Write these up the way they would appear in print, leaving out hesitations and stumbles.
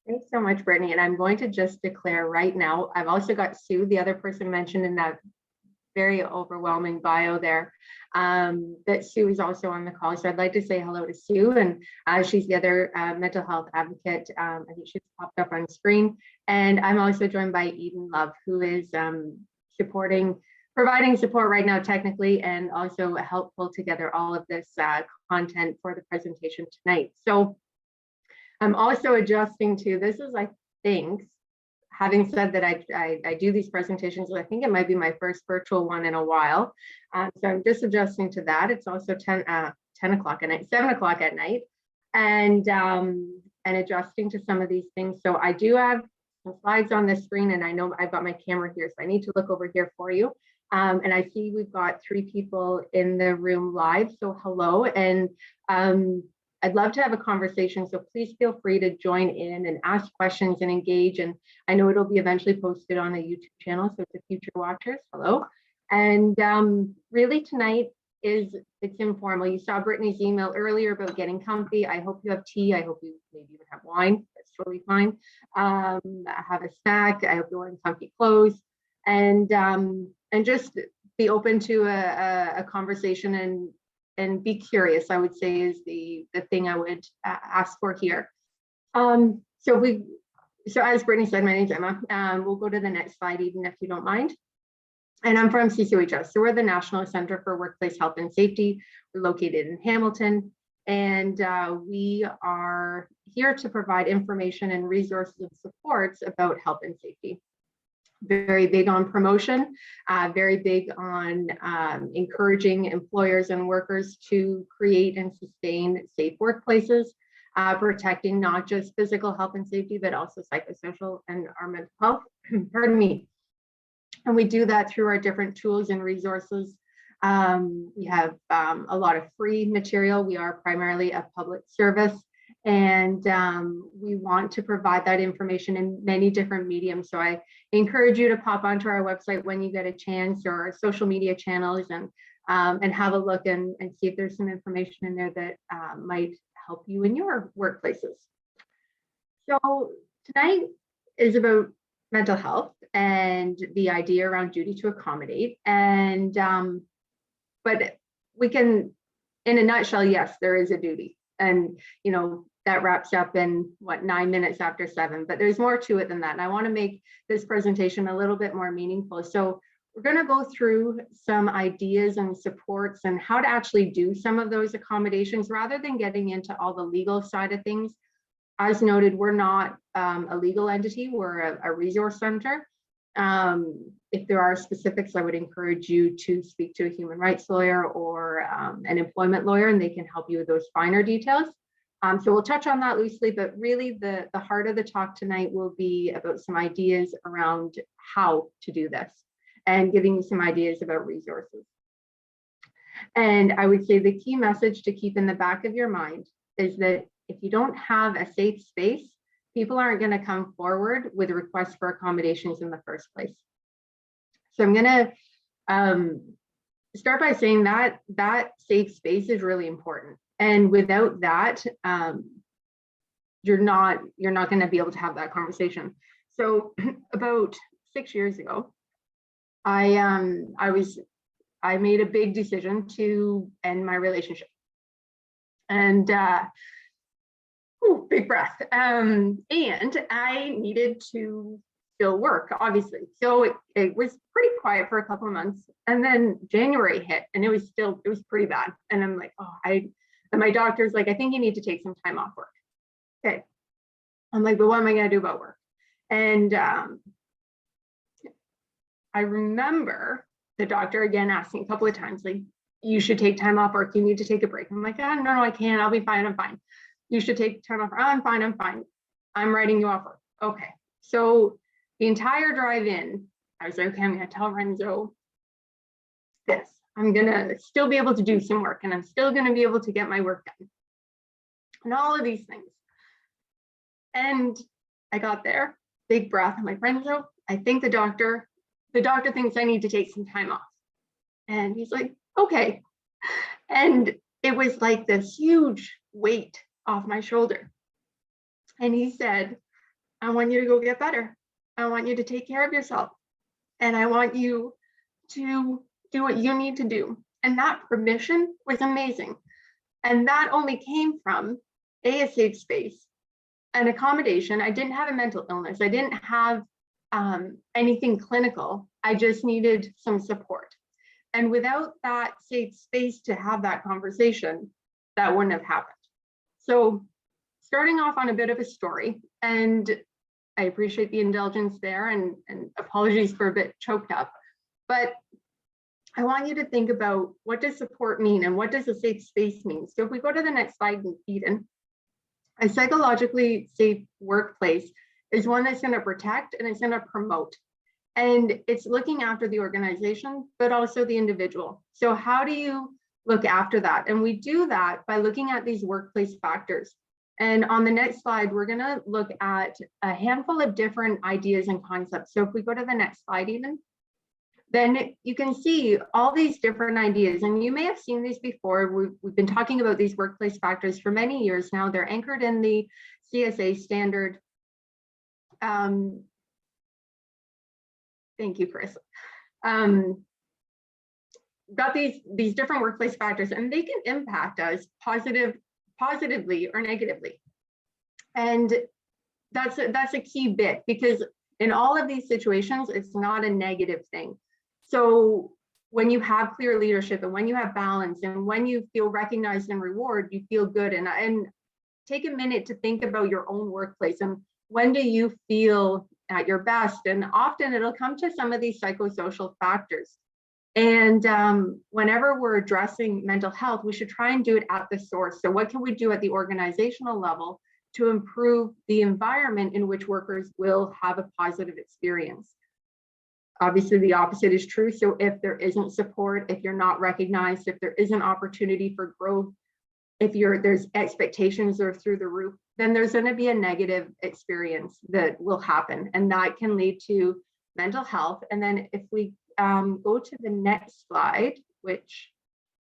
Thanks so much, Brittany. And I'm going to just declare right now, I've also got Sue, the other person mentioned in that very overwhelming bio there, that Sue is also on the call. So I'd like to say hello to Sue, and she's the other mental health advocate. I think she's popped up on screen. And I'm also joined by Eden Love, who is providing support right now technically, and also helpful to gather all of this content for the presentation tonight. So I'm also adjusting to, this is, I think, having said that I do these presentations, I think it might be my first virtual one in a while. So I'm just adjusting to that. It's also 10 o'clock at night, 7 o'clock at night, and adjusting to some of these things. So I do have some slides on the screen, and I know I've got my camera here, so I need to look over here for you. And I see we've got 3 people in the room live, so hello. And I'd love to have a conversation, so please feel free to join in and ask questions and engage. And I know it'll be eventually posted on the YouTube channel, so to future watchers, hello. And really tonight it's informal. You saw Brittany's email earlier about getting comfy. I hope you have tea. I hope you maybe even have wine. That's totally fine. Have a snack. I hope you're wearing comfy clothes, and just be open to a conversation and be curious, I would say, is the thing I would ask for here. So as Brittany said, my name's Emma. We'll go to the next slide, even if you don't mind. And I'm from CCOHS. So we're the National Center for Workplace Health and Safety. We're located in Hamilton. And we are here to provide information and resources and supports about health and safety. Very big on promotion, very big on encouraging employers and workers to create and sustain safe workplaces, protecting not just physical health and safety, but also psychosocial and our mental health, pardon me. And we do that through our different tools and resources. We have a lot of free material. We are primarily a public service, and we want to provide that information in many different mediums. So I encourage you to pop onto our website when you get a chance, or our social media channels, and have a look and see if there's some information in there that might help you in your workplaces. So tonight is about mental health and the idea around duty to accommodate. And but we can, in a nutshell, yes, there is a duty. And, you know, that wraps up in what, 9 minutes after 7, but there's more to it than that. And I want to make this presentation a little bit more meaningful. So we're going to go through some ideas and supports and how to actually do some of those accommodations rather than getting into all the legal side of things. As noted, we're not a legal entity, we're a resource center. If there are specifics, I would encourage you to speak to a human rights lawyer or an employment lawyer, and they can help you with those finer details. So we'll touch on that loosely, but really the heart of the talk tonight will be about some ideas around how to do this and giving you some ideas about resources. And I would say the key message to keep in the back of your mind is that if you don't have a safe space, people aren't going to come forward with requests for accommodations in the first place. So I'm going to start by saying that safe space is really important. And without that, you're not going to be able to have that conversation. So about 6 years ago, I made a big decision to end my relationship. And big breath. And I needed to still work, obviously. So it was pretty quiet for a couple of months. And then January hit, and it was pretty bad. And I'm like, and my doctor's like, I think you need to take some time off work. Okay. I'm like, but what am I going to do about work? And I remember the doctor again asking a couple of times, like, you should take time off work. You need to take a break. I'm like, oh, no, I can't. I'll be fine. I'm fine. You should take time off. Oh, I'm fine. I'm writing you off work. Okay. So the entire drive in, I was like, okay, I'm going to tell Renzo this. I'm going to still be able to do some work, and I'm still going to be able to get my work done. And all of these things. And I got there, big breath. I'm like, Renzo, I think the doctor thinks I need to take some time off. And he's like, okay. And it was like this huge weight off my shoulder. And he said, I want you to go get better. I want you to take care of yourself. And I want you to do what you need to do. And that permission was amazing. And that only came from a safe space, an accommodation. I didn't have a mental illness. I didn't have anything clinical. I just needed some support. And without that safe space to have that conversation, that wouldn't have happened. So starting off on a bit of a story, and I appreciate the indulgence there, and apologies for a bit choked up, but I want you to think about, what does support mean and what does a safe space mean? So if we go to the next slide, Eden, a psychologically safe workplace is one that's going to protect and it's going to promote. And it's looking after the organization, but also the individual. So how do you look after that? And we do that by looking at these workplace factors. And on the next slide, we're going to look at a handful of different ideas and concepts. So if we go to the next slide, even, then you can see all these different ideas. And you may have seen these before. We've been talking about these workplace factors for many years now. They're anchored in the CSA standard. Thank you, Chris. Got these different workplace factors, and they can impact us positively or negatively. And that's a key bit, because in all of these situations, it's not a negative thing. So when you have clear leadership, and when you have balance, and when you feel recognized and rewarded, you feel good. And take a minute to think about your own workplace, and when do you feel at your best? And often it'll come to some of these psychosocial factors. And whenever we're addressing mental health, we should try and do it at the source. So what can we do at the organizational level to improve the environment in which workers will have a positive experience? Obviously, the opposite is true. So if there isn't support, if you're not recognized, if there isn't opportunity for growth, if there's expectations that are through the roof, then there's going to be a negative experience that will happen, and that can lead to mental health. And then if we go to the next slide, which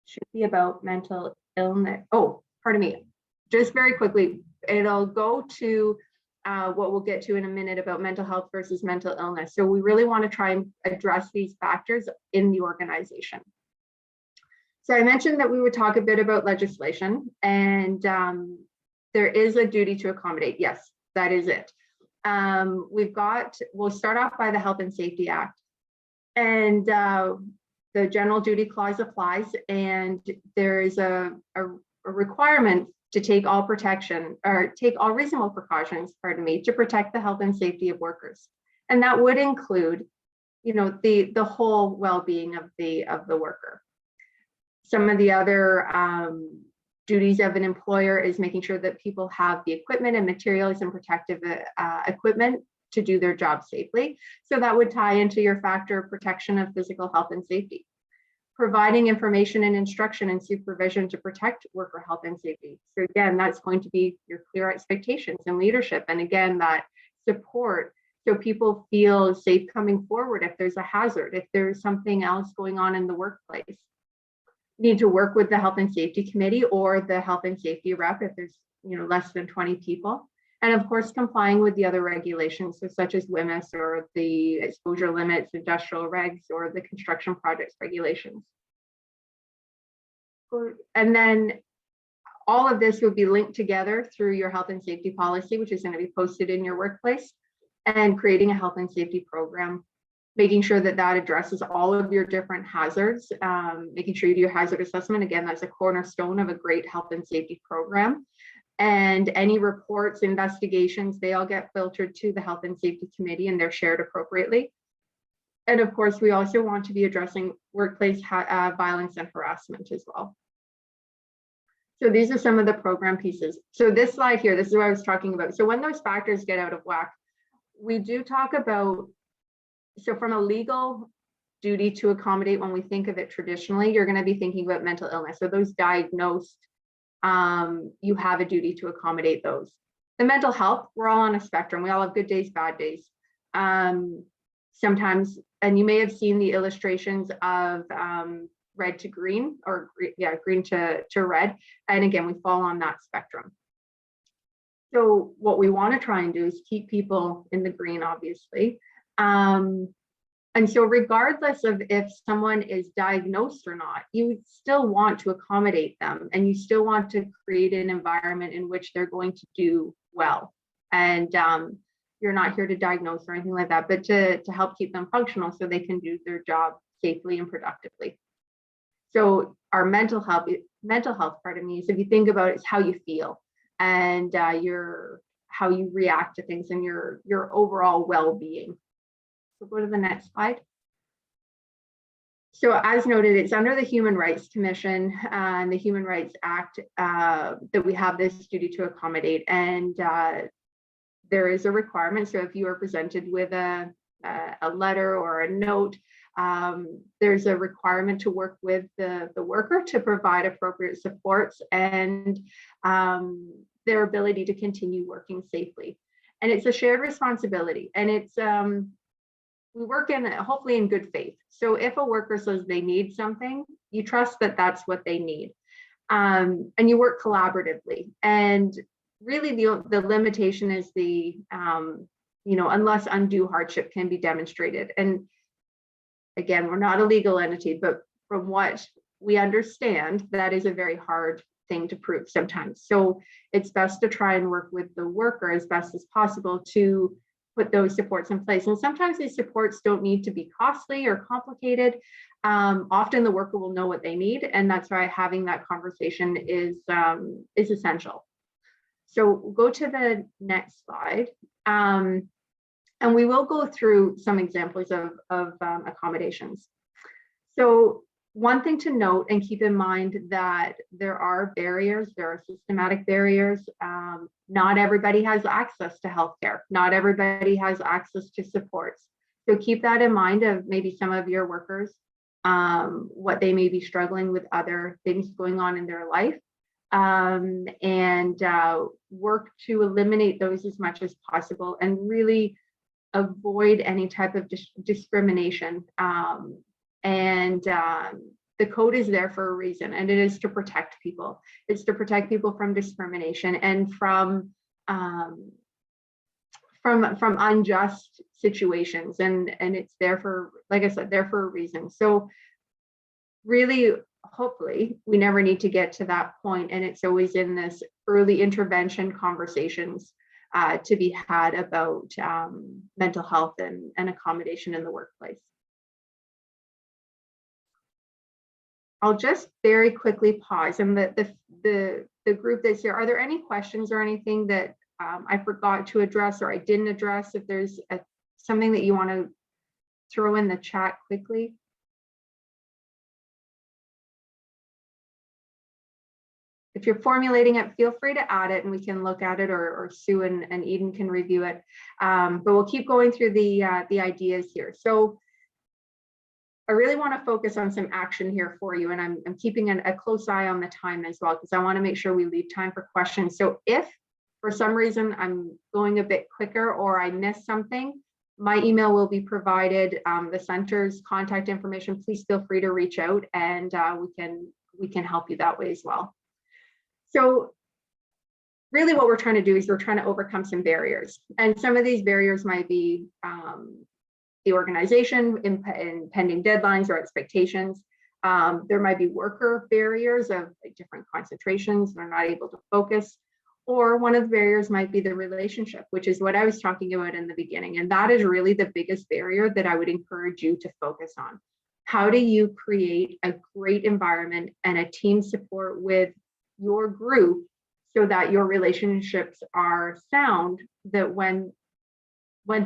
should be about mental illness. Oh, pardon me. Just very quickly, it'll go to what we'll get to in a minute about mental health versus mental illness. So we really want to try and address these factors in the organization. So I mentioned that we would talk a bit about legislation, and there is a duty to accommodate. Yes, that is it. We'll start off by the Health and Safety Act, and the general duty clause applies, and there is a requirement to take all reasonable precautions, to protect the health and safety of workers. And that would include, the whole well-being of the worker. Some of the other duties of an employer is making sure that people have the equipment and materials and protective equipment to do their job safely. So that would tie into your factor of protection of physical health and safety. Providing information and instruction and supervision to protect worker health and safety. So again, that's going to be your clear expectations and leadership. And again, that support, so people feel safe coming forward if there's a hazard, if there's something else going on in the workplace. Need to work with the health and safety committee or the health and safety rep if there's less than 20 people. And of course, complying with the other regulations, so such as WMIS or the exposure limits, industrial regs, or the construction projects regulations. And then all of this will be linked together through your health and safety policy, which is going to be posted in your workplace, and creating a health and safety program, making sure that that addresses all of your different hazards, making sure you do your hazard assessment. Again, that's a cornerstone of a great health and safety program. And any reports, investigations, they all get filtered to the Health and Safety Committee, and they're shared appropriately. And of course, we also want to be addressing workplace violence and harassment as well. So these are some of the program pieces. So this slide here, this is what I was talking about. So when those factors get out of whack, we do talk about, so from a legal duty to accommodate, when we think of it traditionally, you're going to be thinking about mental illness. So those diagnosed, you have a duty to accommodate those. The mental health, we're all on a spectrum. We all have good days, bad days. Sometimes, and you may have seen the illustrations of red to green, or green to red. And again, we fall on that spectrum. So what we want to try and do is keep people in the green, obviously. And so regardless of if someone is diagnosed or not, you still want to accommodate them, and you still want to create an environment in which they're going to do well. And you're not here to diagnose or anything like that, but to help keep them functional so they can do their job safely and productively. So our mental health, pardon me, is, if you think about it, is how you feel and how you react to things and your overall well-being. So go to the next slide. So as noted, it's under the Human Rights Commission and the Human Rights Act that we have this duty to accommodate. And there is a requirement. So if you are presented with a letter or a note, there's a requirement to work with the worker to provide appropriate supports and their ability to continue working safely. And it's a shared responsibility, and it's we work in hopefully in good faith. So if a worker says they need something, you trust that that's what they need, and you work collaboratively. And really, the limitation is unless undue hardship can be demonstrated. And again, we're not a legal entity, but from what we understand, that is a very hard thing to prove sometimes. So it's best to try and work with the worker as best as possible to put those supports in place. And sometimes these supports don't need to be costly or complicated. Often the worker will know what they need, and that's why having that conversation is essential. So we'll go to the next slide. And we will go through some examples of accommodations. So one thing to note and keep in mind that there are barriers, there are systematic barriers. Not everybody has access to healthcare. Not everybody has access to supports. So keep that in mind of maybe some of your workers, what they may be struggling with, other things going on in their life, and work to eliminate those as much as possible and really avoid any type of discrimination. The code is there for a reason, and it is to protect people. It's to protect people from discrimination and from unjust situations. And it's there for, like I said, there for a reason. So really, hopefully, we never need to get to that point, and it's always in this early intervention conversations to be had about mental health and accommodation in the workplace. I'll just very quickly pause, and the group that's here, are there any questions or anything that I forgot to address or I didn't address? If there's something that you want to throw in the chat quickly. If you're formulating it, feel free to add it and we can look at it, or Sue and Eden can review it. But we'll keep going through the ideas here. So I really want to focus on some action here for you, and I'm keeping a close eye on the time as well, because I want to make sure we leave time for questions. So if for some reason I'm going a bit quicker or I miss something, my email will be provided, the center's contact information. Please feel free to reach out, and we can help you that way as well. So really what we're trying to do is we're trying to overcome some barriers, and some of these barriers might be the organization in pending deadlines or expectations. There might be worker barriers of different concentrations, they're not able to focus, or one of the barriers might be the relationship, which is what I was talking about in the beginning. And that is really the biggest barrier that I would encourage you to focus on. How do you create a great environment and a team support with your group so that your relationships are sound, that when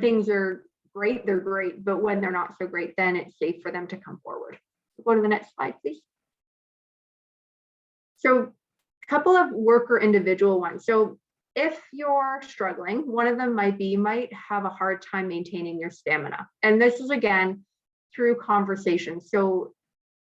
things are great, they're great, but when they're not so great, then it's safe for them to come forward. Go to the next slide, please. So a couple of worker individual ones. So if you're struggling, one of them might be, you might have a hard time maintaining your stamina. And this is again, through conversation. So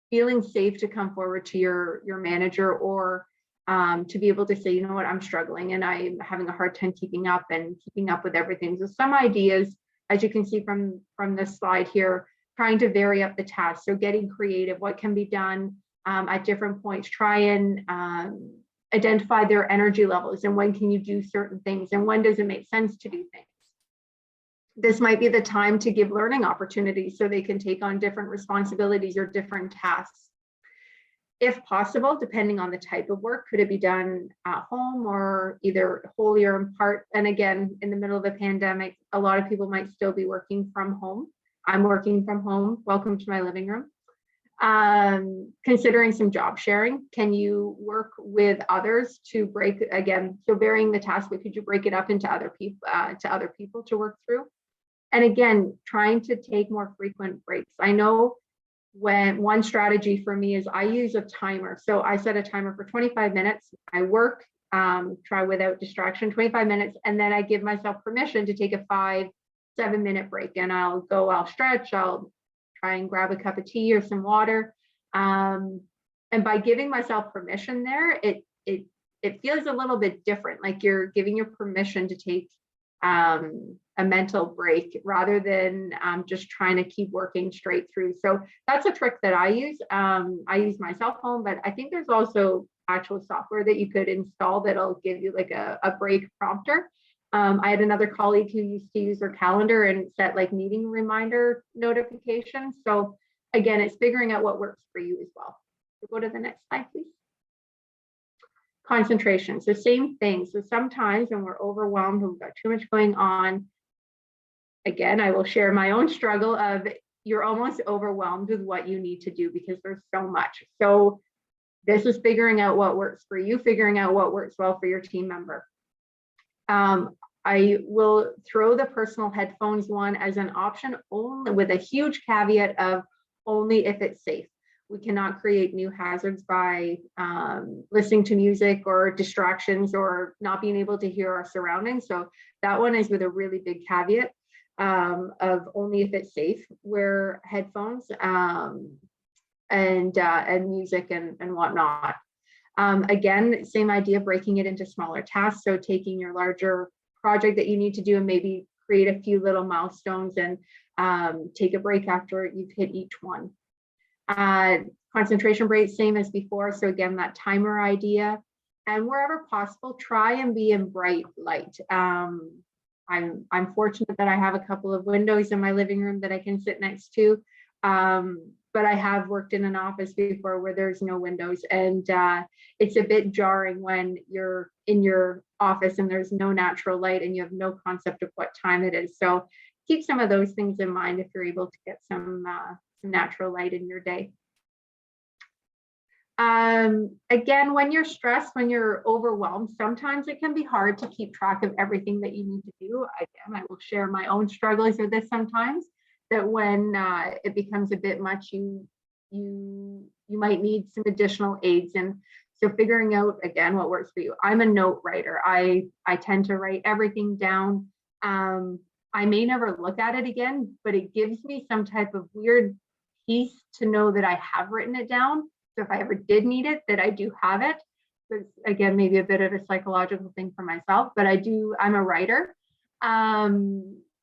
feeling safe to come forward to your manager, or to be able to say, you know what, I'm struggling and I'm having a hard time keeping up with everything. So some ideas, as you can see from this slide here, trying to vary up the tasks. So getting creative, what can be done at different points, try and identify their energy levels and when can you do certain things and when does it make sense to do things. This might be the time to give learning opportunities so they can take on different responsibilities or different tasks. If possible, depending on the type of work, could it be done at home or either wholly or in part? And again, in the middle of a pandemic, a lot of people might still be working from home. I'm working from home. Welcome to my living room. Considering some job sharing, can you work with others to break, again, so varying the task, but could you break it up into other people to work through? And again, trying to take more frequent breaks. I know when one strategy for me is I use a timer. So I set a timer for 25 minutes. I work, try without distraction, 25 minutes, and then I give myself permission to take a 5-7 minute break. And I'll stretch, I'll try and grab a cup of tea or some water. And by giving myself permission there, it feels a little bit different, like you're giving your permission to take a mental break rather than just trying to keep working straight through. So that's a trick that I use. I use my cell phone, but I think there's also actual software that you could install that'll give you like a break prompter. I had another colleague who used to use their calendar and set like meeting reminder notifications. So again, it's figuring out what works for you as well. So go to the next slide, please. Concentration, so same thing. So sometimes when we're overwhelmed, we've got too much going on. Again, I will share my own struggle of you're almost overwhelmed with what you need to do because there's so much. So this is figuring out what works for you, figuring out what works well for your team member. I will throw the personal headphones one as an option only with a huge caveat of only if it's safe. We cannot create new hazards by listening to music or distractions or not being able to hear our surroundings. So that one is with a really big caveat of only if it's safe. Wear headphones and music and whatnot. Again, same idea, breaking it into smaller tasks. So taking your larger project that you need to do and maybe create a few little milestones and take a break after you've hit each one. Concentration break, same as before. So again, that timer idea, and wherever possible, try and be in bright light. I'm fortunate that I have a couple of windows in my living room that I can sit next to. But I have worked in an office before where there's no windows, and it's a bit jarring when you're in your office and there's no natural light and you have no concept of what time it is. So keep some of those things in mind if you're able to get some natural light in your day. Again, when you're stressed, when you're overwhelmed, sometimes it can be hard to keep track of everything that you need to do. Again, I will share my own struggles with this sometimes, that when it becomes a bit much, you might need some additional aids. And so figuring out, again, what works for you. I'm a note writer. I tend to write everything down. I may never look at it again, but it gives me some type of weird peace to know that I have written it down. So if I ever did need it, that I do have it. So it's, again, maybe a bit of a psychological thing for myself, but I'm a writer.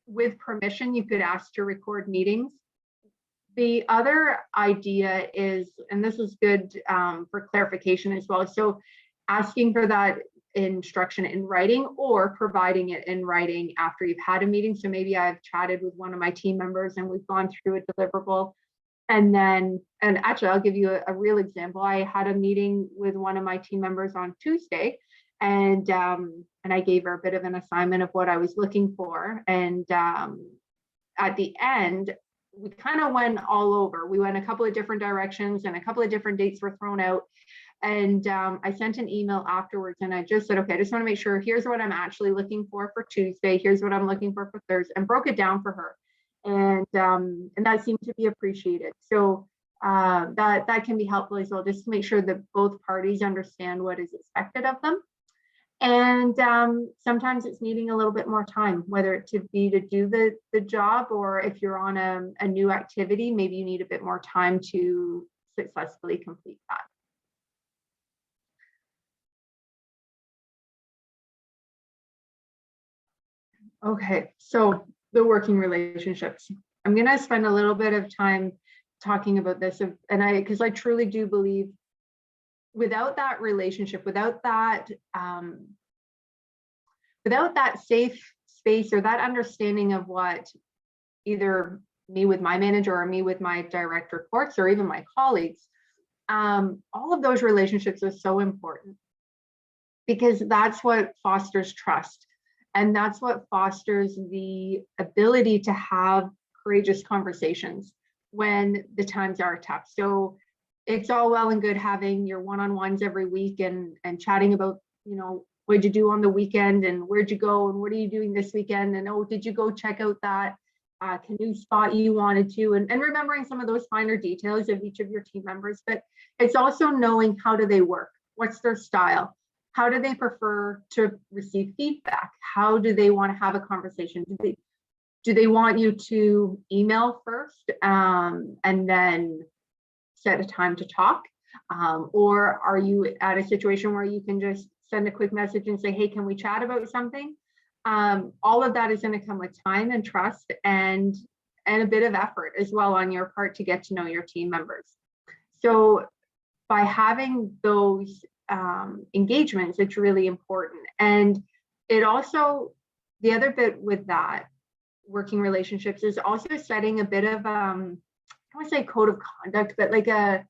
With permission, you could ask to record meetings. The other idea is, and this is good for clarification as well, so asking for that instruction in writing or providing it in writing after you've had a meeting. So maybe I've chatted with one of my team members and we've gone through a deliverable. And actually, I'll give you a real example. I had a meeting with one of my team members on Tuesday, and I gave her a bit of an assignment of what I was looking for. And at the end, we kind of went all over. We went a couple of different directions and a couple of different dates were thrown out. And I sent an email afterwards and I just said, okay, I just want to make sure here's what I'm actually looking for Tuesday. Here's what I'm looking for Thursday, and broke it down for her. And that seemed to be appreciated. So that can be helpful as well, just to make sure that both parties understand what is expected of them. And sometimes it's needing a little bit more time, whether it to be to do the job, or if you're on a new activity, maybe you need a bit more time to successfully complete that. Okay, so the working relationships. I'm going to spend a little bit of time talking about this, and because I truly do believe without that relationship, without that safe space or that understanding of what either me with my manager or me with my direct reports or even my colleagues, all of those relationships are so important, because that's what fosters trust. And that's what fosters the ability to have courageous conversations when the times are tough. So it's all well and good having your one-on-ones every week and chatting about, what'd you do on the weekend and where'd you go and what are you doing this weekend? And, oh, did you go check out that canoe spot you wanted to? And remembering some of those finer details of each of your team members. But it's also knowing, how do they work? What's their style? How do they prefer to receive feedback? How do they want to have a conversation? Do they want you to email first and then set a time to talk? Or are you at a situation where you can just send a quick message and say, hey, can we chat about something? All of that is going to come with time and trust and a bit of effort as well on your part to get to know your team members. So by having those engagements, it's really important. And it also, the other bit with that working relationships is also setting a bit of I don't want to say code of conduct, but like a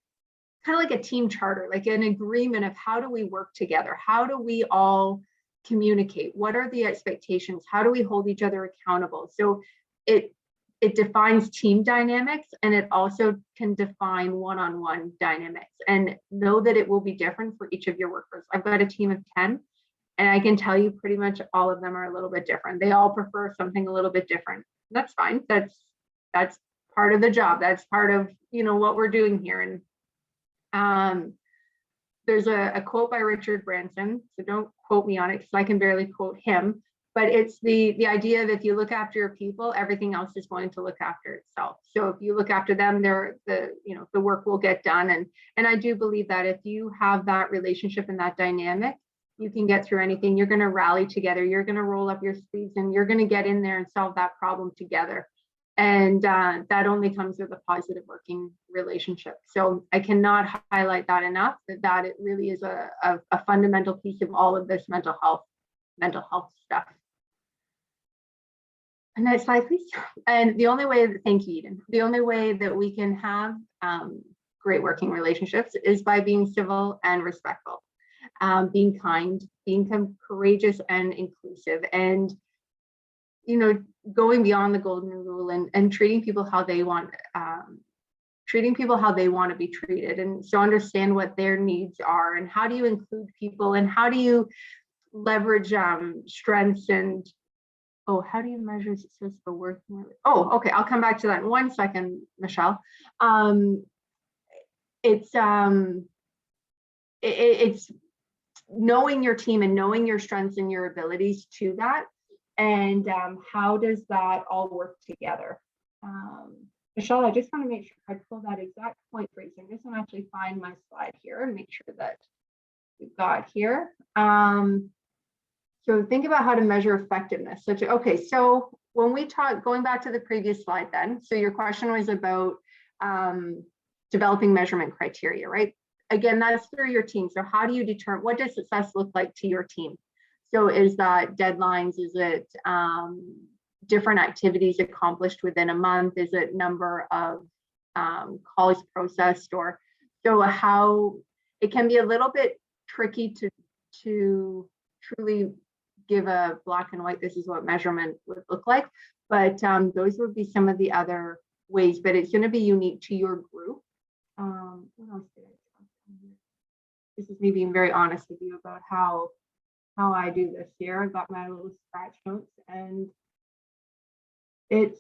kind of like a team charter, like an agreement of how do we work together? How do we all communicate? What are the expectations? How do we hold each other accountable? So it defines team dynamics, and it also can define one-on-one dynamics, and know that it will be different for each of your workers. I've got a team of 10, and I can tell you pretty much all of them are a little bit different. They all prefer something a little bit different. That's fine. That's part of the job. That's part of, what we're doing here. And there's a quote by Richard Branson, so don't quote me on it because I can barely quote him, but it's the idea that if you look after your people, everything else is going to look after itself. So if you look after them, the work will get done. And I do believe that if you have that relationship and that dynamic, you can get through anything. You're going to rally together. You're going to roll up your sleeves and you're going to get in there and solve that problem together. And that only comes with a positive working relationship. So I cannot highlight that enough, that it really is a fundamental piece of all of this mental health stuff. And that's likely. And the only way, thank you, Eden, the only way that we can have great working relationships is by being civil and respectful, being kind, being courageous and inclusive, and going beyond the golden rule and treating people how they want to be treated. And so understand what their needs are and how do you include people and how do you leverage strengths and how do you measure success for working? Okay, I'll come back to that in 1 second, Michelle. It's knowing your team and knowing your strengths and your abilities to that. And how does that all work together? Michelle, I just want to make sure I pull that exact point for you. So I just want to actually find my slide here and make sure that we've got here. So think about how to measure effectiveness. So when we talk, going back to the previous slide then, so your question was about developing measurement criteria, right? Again, that's through your team. So how do you determine, what does success look like to your team? So is that deadlines? Is it different activities accomplished within a month? Is it number of calls processed? Or so how it can be a little bit tricky to truly give a black and white, this is what measurement would look like. But those would be some of the other ways, but it's going to be unique to your group. What else did I talk about? This is me being very honest with you about how I do this here. I've got my little scratch notes, and it's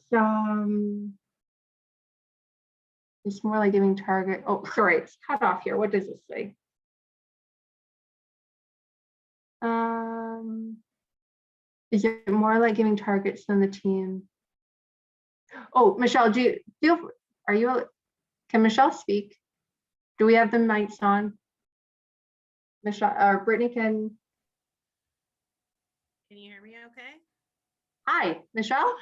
more like giving target. Oh, sorry, it's cut off here. What does this say? Is it more like giving targets than the team? Oh, Michelle, can Michelle speak? Do we have the mics on? Michelle or Brittany can. Can you hear me okay? Hi, Michelle.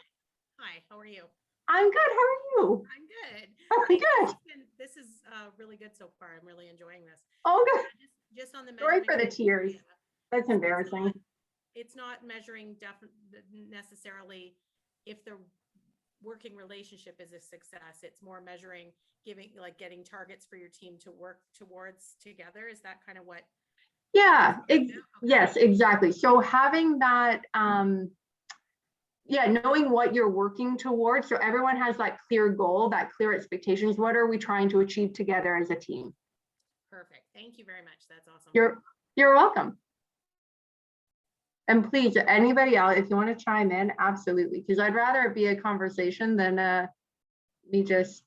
Hi, how are you? I'm good. How are you? I'm good. I'm good. This is really good so far. I'm really enjoying this. Oh, good. just on the Sorry for the measurement tears. criteria, That's embarrassing. it's not measuring necessarily if the working relationship is a success. It's more measuring getting targets for your team to work towards together. Is that kind of what? Yeah, Okay. yes, exactly. So having that, yeah, knowing what you're working towards. So everyone has that clear goal, that clear expectations. What are we trying to achieve together as a team? Perfect. Thank you very much. That's awesome. You're welcome. And please, anybody else, if you want to chime in, absolutely, because I'd rather it be a conversation than me just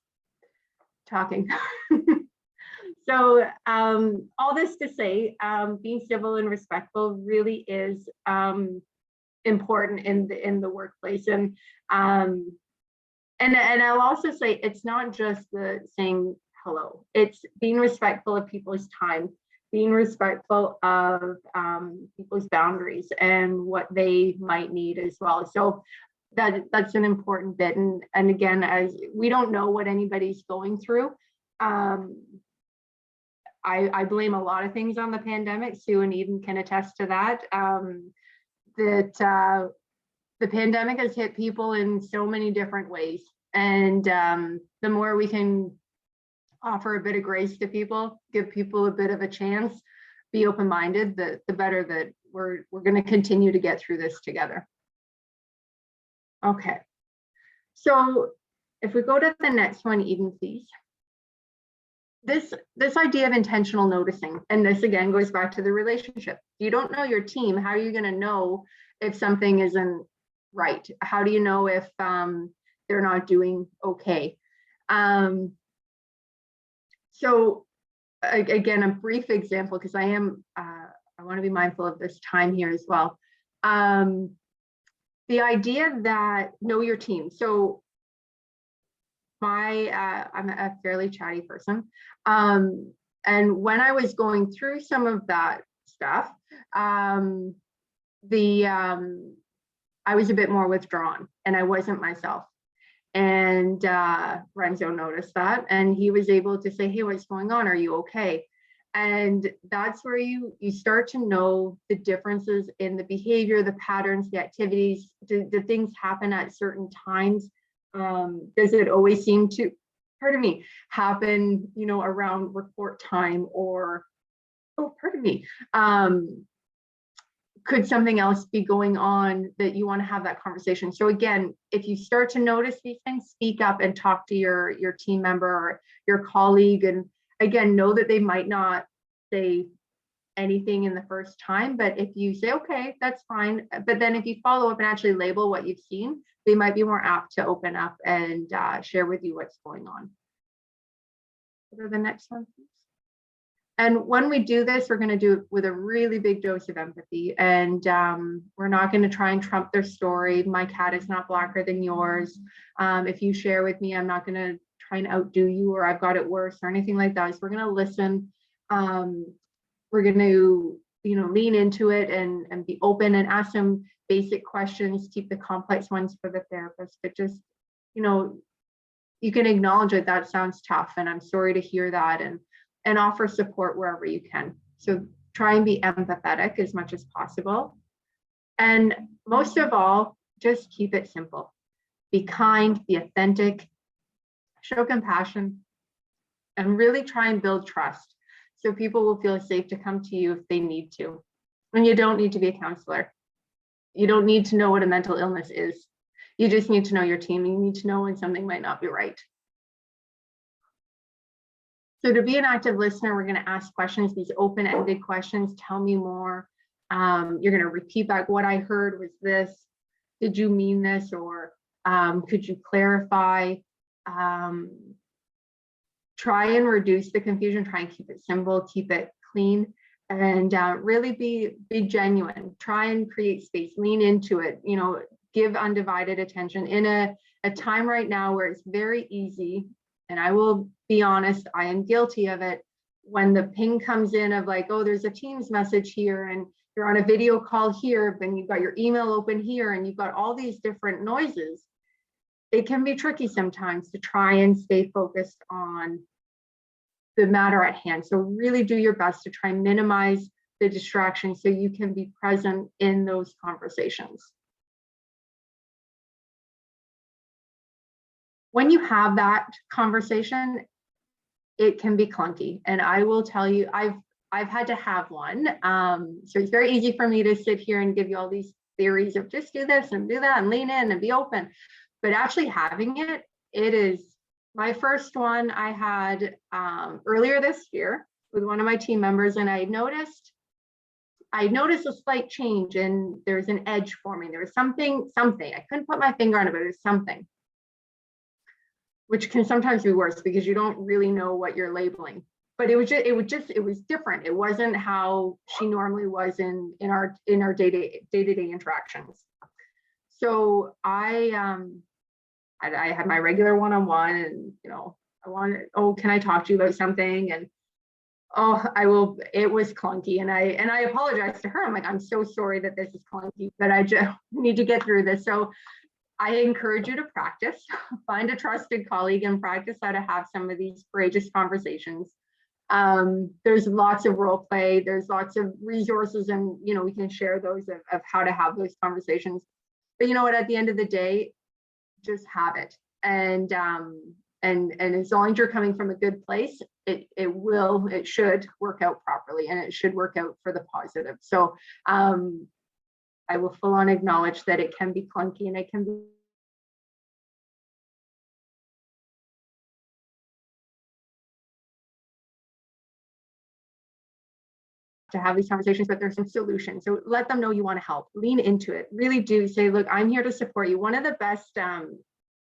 talking. So all this to say, being civil and respectful really is important in the workplace. And I'll also say it's not just the saying hello, it's being respectful of people's time, being respectful of people's boundaries and what they might need as well. So that's an important bit. And again, as we don't know what anybody's going through, I blame a lot of things on the pandemic. Sue and Eden can attest to that. The pandemic has hit people in so many different ways. And the more we can offer a bit of grace to people, give people a bit of a chance, be open-minded, the better that we're going to continue to get through this together. Okay. So if we go to the next one, Eden, please. This idea of intentional noticing, and this again goes back to the relationship. If you don't know your team, how are you going to know if something isn't right? How do you know if they're not doing okay? So again, a brief example, because I want to be mindful of this time here as well. The idea that know your team. So I'm a fairly chatty person. And when I was going through some of that stuff, I was a bit more withdrawn and I wasn't myself. And Renzo noticed that and he was able to say, hey, what's going on? Are you okay? And that's where you start to know the differences in the behavior, the patterns, the activities. Do things happen at certain times? Does it always seem to, pardon me, happen, around report time or, oh, pardon me, could something else be going on that you want to have that conversation? So again, if you start to notice these things, speak up and talk to your team member or your colleague. And again, know that they might not say anything in the first time, but if you say, okay, that's fine. But then if you follow up and actually label what you've seen, they might be more apt to open up and share with you what's going on. Go to the next one, please. And when we do this, we're going to do it with a really big dose of empathy. And we're not going to try and trump their story. My cat is not blacker than yours. If you share with me, I'm not going to try and outdo you or I've got it worse or anything like that. So we're going to listen. We're going to, lean into it and be open and ask some basic questions, keep the complex ones for the therapist, but just, you can acknowledge that sounds tough and I'm sorry to hear that and offer support wherever you can. So try and be empathetic as much as possible. And most of all, just keep it simple. Be kind, be authentic, show compassion, and really try and build trust. So people will feel safe to come to you if they need to. And you don't need to be a counselor. You don't need to know what a mental illness is. You just need to know your team. You need to know when something might not be right. So to be an active listener, we're going to ask questions, these open-ended questions. Tell me more. You're going to repeat back what I heard was this. Did you mean this? Or could you clarify? Try and reduce the confusion. Try and keep it simple, keep it clean, and really be genuine. Try and create space. Lean into it. Give undivided attention in a time right now where it's very easy. And I will be honest, I am guilty of it. When the ping comes in of like, oh, there's a Teams message here and you're on a video call here, then you've got your email open here and you've got all these different noises. It can be tricky sometimes to try and stay focused on the matter at hand. So really do your best to try and minimize the distraction so you can be present in those conversations. When you have that conversation, it can be clunky. And I will tell you, I've had to have one. So it's very easy for me to sit here and give you all these theories of just do this and do that and lean in and be open. But actually having it, it is my first one I had earlier this year with one of my team members, and I noticed a slight change, and there's an edge forming. There was something. I couldn't put my finger on it, but there's something, which can sometimes be worse because you don't really know what you're labeling. But it was different. It wasn't how she normally was in our day-to-day interactions. So I had my regular one-on-one, and can I talk to you about something? And I will. It was clunky, and I apologized to her. I'm like, I'm so sorry that this is clunky, but I just need to get through this. So I encourage you to practice, find a trusted colleague and practice how to have some of these courageous conversations. There's lots of role play, there's lots of resources, and we can share those of how to have those conversations. But you know what, at the end of the day, just have it. And as long as you're coming from a good place, it should work out properly, and it should work out for the positive. So I will full on acknowledge that it can be clunky, and it can be to have these conversations, but there's some solutions. So let them know you want to help, lean into it, really do say, look, I'm here to support you. One of the best,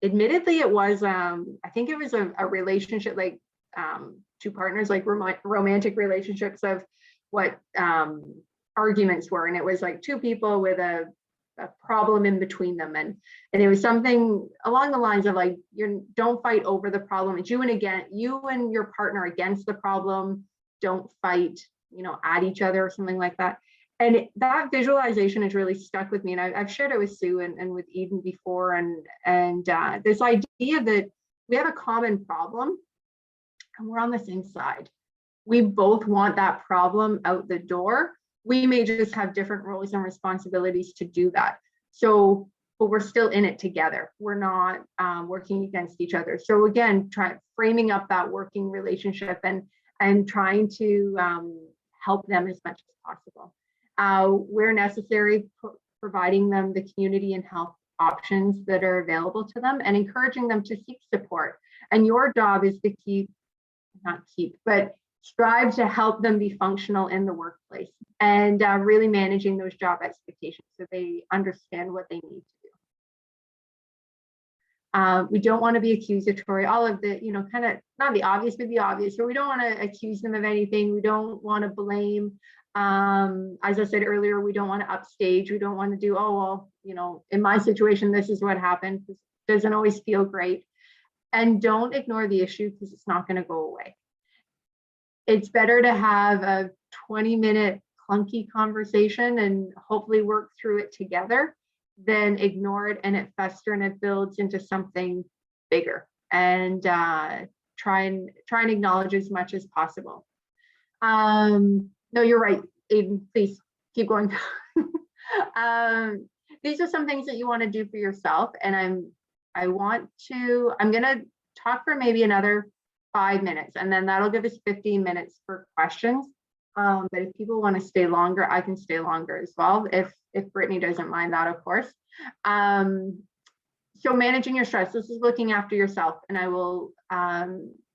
admittedly, it was, I think it was a relationship, like two partners, like romantic relationships of what arguments were. And it was like two people with a problem in between them. And it was something along the lines of like, don't fight over the problem. It's you and your partner against the problem. Don't fight, at each other or something like that. And that visualization has really stuck with me. And I've shared it with Sue and with Eden before. And this idea that we have a common problem and we're on the same side. We both want that problem out the door. We may just have different roles and responsibilities to do that. So, but we're still in it together. We're not working against each other. So again, framing up that working relationship and trying to help them as much as possible. Where necessary, providing them the community and health options that are available to them and encouraging them to seek support. And your job is to but strive to help them be functional in the workplace and really managing those job expectations so they understand what they need to do. We don't want to be accusatory, all of the, kind of not the obvious, but the obvious, but we don't want to accuse them of anything. We don't want to blame. As I said earlier, we don't want to upstage. We don't want to do, in my situation, this is what happened. It doesn't always feel great. And don't ignore the issue because it's not going to go away. It's better to have a 20-minute clunky conversation and hopefully work through it together than ignore it and it fester and it builds into something bigger. And try and acknowledge as much as possible. No, you're right, Aiden, please keep going. These are some things that you want to do for yourself. And I'm going to talk for maybe another 5 minutes, and then that'll give us 15 minutes for questions. But if people want to stay longer, I can stay longer as well, if Brittany doesn't mind that, of course. So managing your stress, this is looking after yourself, and I will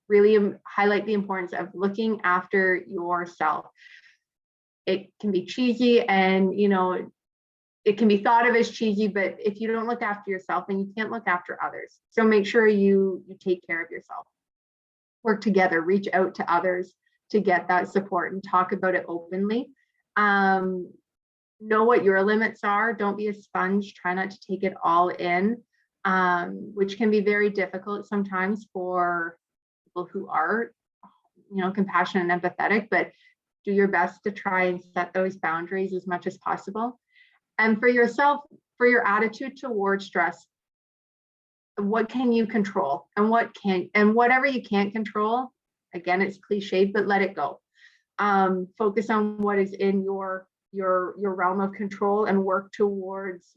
really highlight the importance of looking after yourself. It can be cheesy and, it can be thought of as cheesy, but if you don't look after yourself, then you can't look after others. So make sure you take care of yourself. Work together, reach out to others to get that support and talk about it openly. Know what your limits are. Don't be a sponge. Try not to take it all in, which can be very difficult sometimes for people who are, compassionate and empathetic, but do your best to try and set those boundaries as much as possible. And for yourself, for your attitude towards stress, what can you control and whatever you can't control, again, it's cliched, but let it go. Focus on what is in your realm of control and work towards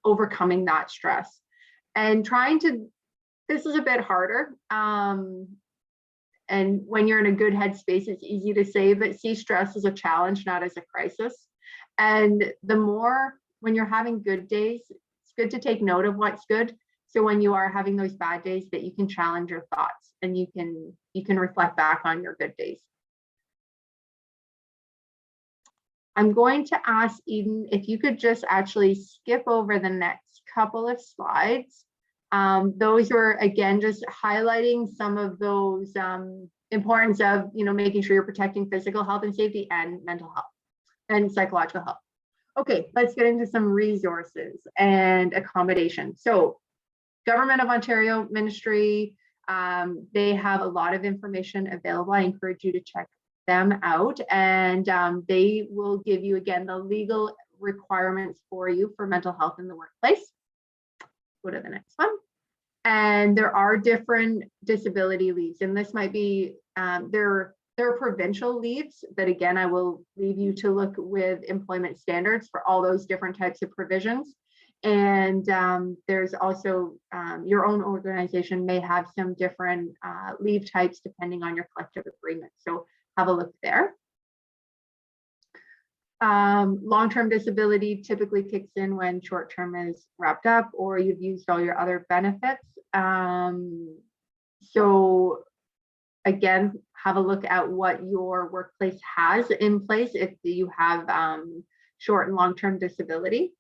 overcoming that stress. And this is a bit harder. And when you're in a good headspace, it's easy to say, but see stress as a challenge, not as a crisis. And when you're having good days, it's good to take note of what's good. So when you are having those bad days, that you can challenge your thoughts and you can reflect back on your good days. I'm going to ask Eden if you could just actually skip over the next couple of slides. Those were, again, just highlighting some of those importance of, making sure you're protecting physical health and safety and mental health and psychological health. Okay, let's get into some resources and accommodation. So Government of Ontario Ministry, they have a lot of information available. I encourage you to check them out, and they will give you, again, the legal requirements for you for mental health in the workplace. Go to the next one. And there are different disability leaves, and this might be, there are provincial leaves that, again, I will leave you to look with employment standards for all those different types of provisions. And there's also your own organization may have some different leave types depending on your collective agreement. So have a look there. Long-term disability typically kicks in when short-term is wrapped up or you've used all your other benefits. So again, have a look at what your workplace has in place if you have short and long-term disability.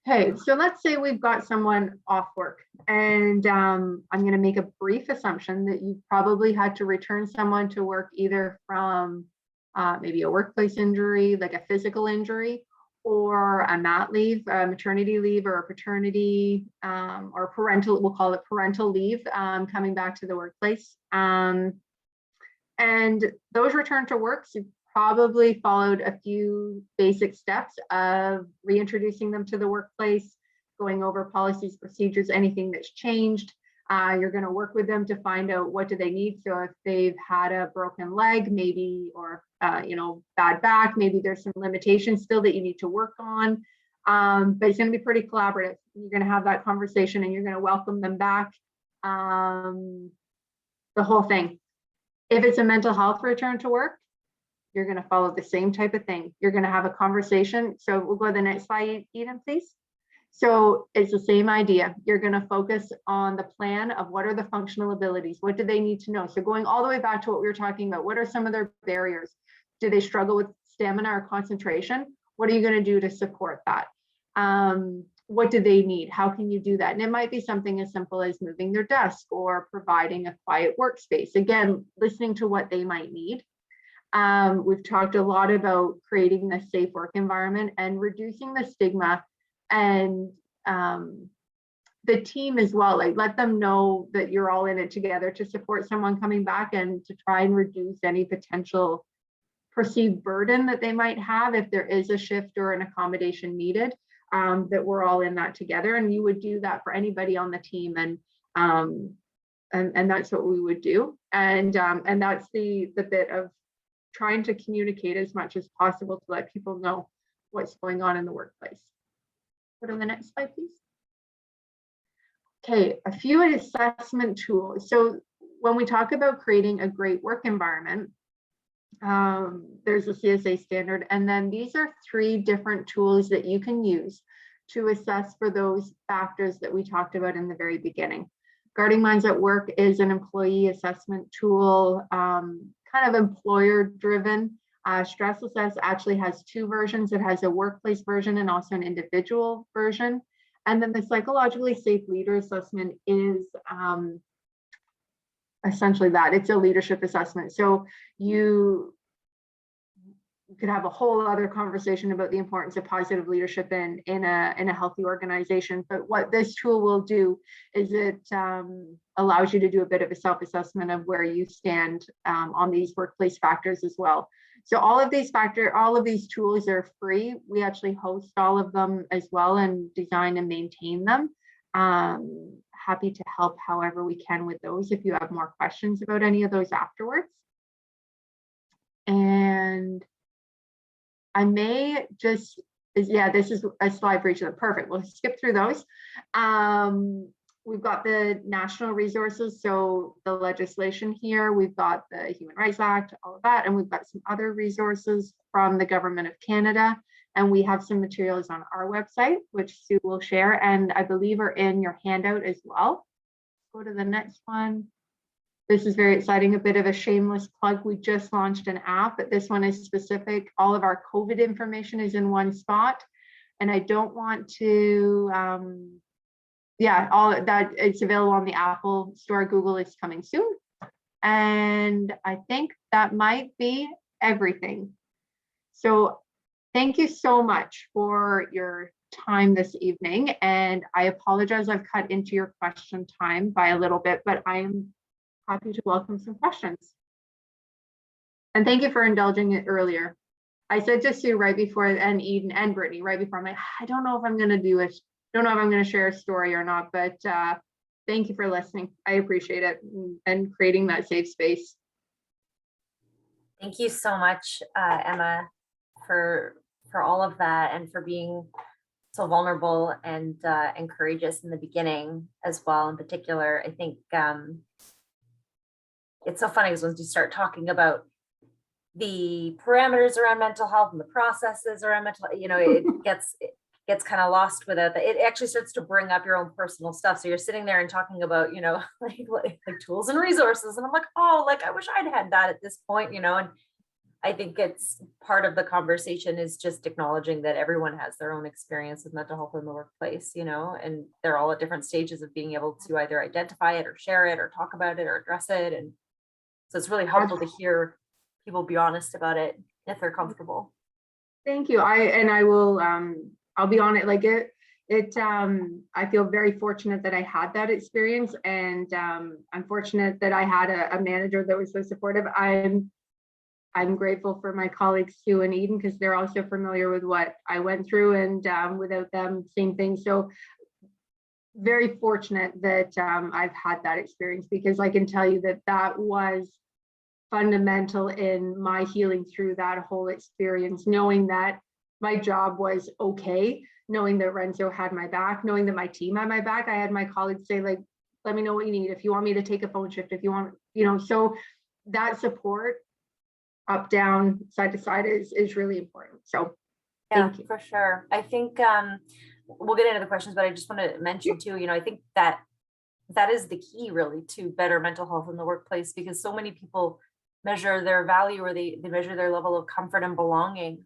Okay, so let's say we've got someone off work, and I'm going to make a brief assumption that you probably had to return someone to work either from maybe a workplace injury, like a physical injury, or a mat leave, a maternity leave, or a paternity, or parental, we'll call it parental leave, coming back to the workplace. And those return to works, you probably followed a few basic steps of reintroducing them to the workplace, going over policies, procedures, anything that's changed. You're going to work with them to find out what do they need. So if they've had a broken leg, maybe, or bad back, maybe there's some limitations still that you need to work on. But it's going to be pretty collaborative. You're going to have that conversation and you're going to welcome them back. The whole thing. If it's a mental health return to work, you're going to follow the same type of thing. You're going to have a conversation. So we'll go to the next slide, Eden, please. So it's the same idea. You're going to focus on the plan of what are the functional abilities? What do they need to know? So going all the way back to what we were talking about, what are some of their barriers? Do they struggle with stamina or concentration? What are you going to do to support that? What do they need? How can you do that? And it might be something as simple as moving their desk or providing a quiet workspace. Again, listening to what they might need. We've talked a lot about creating the safe work environment and reducing the stigma, and the team as well. Like, let them know that you're all in it together to support someone coming back and to try and reduce any potential perceived burden that they might have if there is a shift or an accommodation needed, that we're all in that together. And you would do that for anybody on the team, and that's what we would do. And that's the bit of trying to communicate as much as possible to let people know what's going on in the workplace. Go to the next slide, please. Okay, a few assessment tools. So when we talk about creating a great work environment, there's a CSA standard, and then these are 3 different tools that you can use to assess for those factors that we talked about in the very beginning. Guarding Minds at Work is an employee assessment tool, kind of employer driven. Stress Assess actually has 2 versions. It has a workplace version and also an individual version. And then the Psychologically Safe Leader Assessment is essentially that. It's a leadership assessment. So you could have a whole other conversation about the importance of positive leadership in a healthy organization. But what this tool will do is it allows you to do a bit of a self-assessment of where you stand on these workplace factors as well. So all of these tools are free. We actually host all of them as well and design and maintain them. happy to help however we can with those if you have more questions about any of those afterwards. And I may just, yeah, this is a slide for each of them. Perfect. We'll skip through those. We've got the national resources, so the legislation here, we've got the Human Rights Act, all of that, and we've got some other resources from the Government of Canada, and we have some materials on our website, which Sue will share, and I believe are in your handout as well. Go to the next one. This is very exciting, a bit of a shameless plug. We just launched an app, but this one is specific. All of our COVID information is in one spot, and I don't want to, yeah, all that, it's available on the Apple Store. Google is coming soon. And I think that might be everything. So thank you so much for your time this evening. And I apologize, I've cut into your question time by a little bit, but I am happy to welcome some questions. And thank you for indulging it earlier. I said to Sue right before, and Eden and Brittany right before, I'm like, I don't know if I'm going to do it. Don't know if I'm going to share a story or not, but thank you for listening. I appreciate it and creating that safe space. Thank you so much, Emma, for all of that and for being so vulnerable and courageous in the beginning as well. In particular, I think it's so funny because once you start talking about the parameters around mental health and the processes around mental, it gets kind of lost without that. It actually starts to bring up your own personal stuff. So you're sitting there and talking about, like tools and resources. And I'm like, oh, like, I wish I'd had that at this point, and I think it's part of the conversation is just acknowledging that everyone has their own experience with mental health in the workplace, and they're all at different stages of being able to either identify it or share it or talk about it or address it. And so it's really helpful to hear people be honest about it if they're comfortable. Thank you. I will, I'll be on it. Like I feel very fortunate that I had that experience, and I'm fortunate that I had a manager that was so supportive. I'm grateful for my colleagues Sue and Eden, because they're also familiar with what I went through, and without them, same thing. So very fortunate that I've had that experience, because I can tell you that that was fundamental in my healing through that whole experience, knowing that my job was okay, knowing that Renzo had my back, knowing that my team had my back. I had my colleagues say, like, let me know what you need. If you want me to take a phone shift, if you want, so that support up, down, side to side is really important. So thank you. For sure. I think we'll get into the questions, but I just want to mention too, I think that is the key really to better mental health in the workplace, because so many people measure their value, or they measure their level of comfort and belonging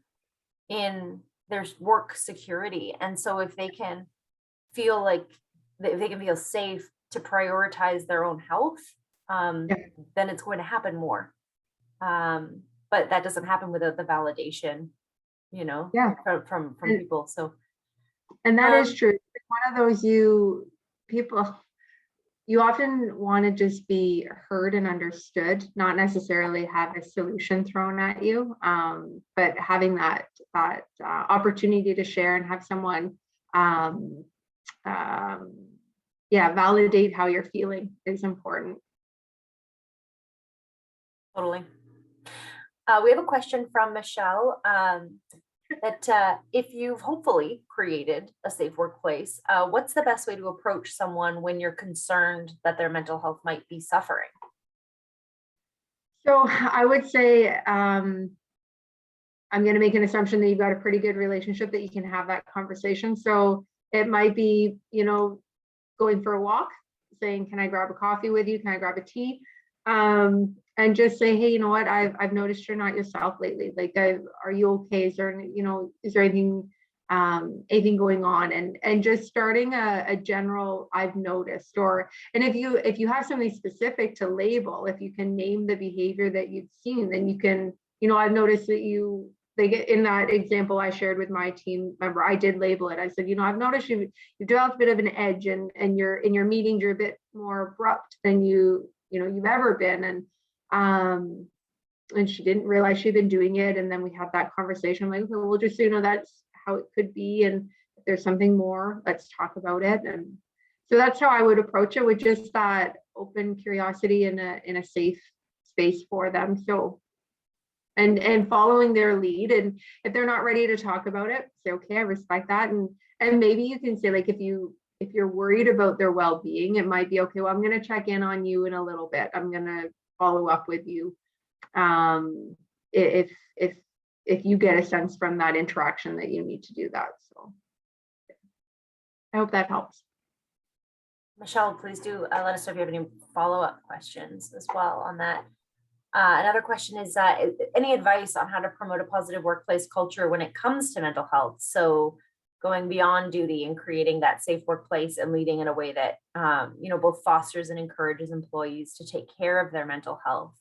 in their work security. And so if they can feel like, if they can feel safe to prioritize their own health, then it's going to happen more. But that doesn't happen without the validation, from people. So, and that is true. One of those you often want to just be heard and understood, not necessarily have a solution thrown at you, but having that opportunity to share and have someone validate how you're feeling is important. Totally. We have a question from Michelle that if you've hopefully created a safe workplace, what's the best way to approach someone when you're concerned that their mental health might be suffering? So I would say I'm going to make an assumption that you've got a pretty good relationship, that you can have that conversation. So it might be, going for a walk, saying, can I grab a coffee with you? Can I grab a tea? And just say, hey, you know what, I've noticed you're not yourself lately. Like, are you okay? Is there, is there anything going on? And just starting a general, I've noticed, and if you have something specific to label, if you can name the behavior that you've seen, then you can, I've noticed that in that example I shared with my team member, I did label it. I said, I've noticed you've developed a bit of an edge, and you're in your meetings, you're a bit more abrupt than you've ever been. And she didn't realize she'd been doing it. And then we had that conversation. I'm like, okay, well, just, that's how it could be. And if there's something more, let's talk about it. And So that's how I would approach it, with just that open curiosity in a safe space for them. So and following their lead, and if they're not ready to talk about it, say, okay, I respect that. And maybe you can say, like, if you're worried about their well-being, it might be okay, well, I'm going to check in on you in a little bit, I'm going to follow up with you, if you get a sense from that interaction that you need to do that. So I hope that helps. Michelle, please do let us know if you have any follow-up questions as well on that. Another question is any advice on how to promote a positive workplace culture when it comes to mental health? So going beyond duty and creating that safe workplace and leading in a way that, both fosters and encourages employees to take care of their mental health.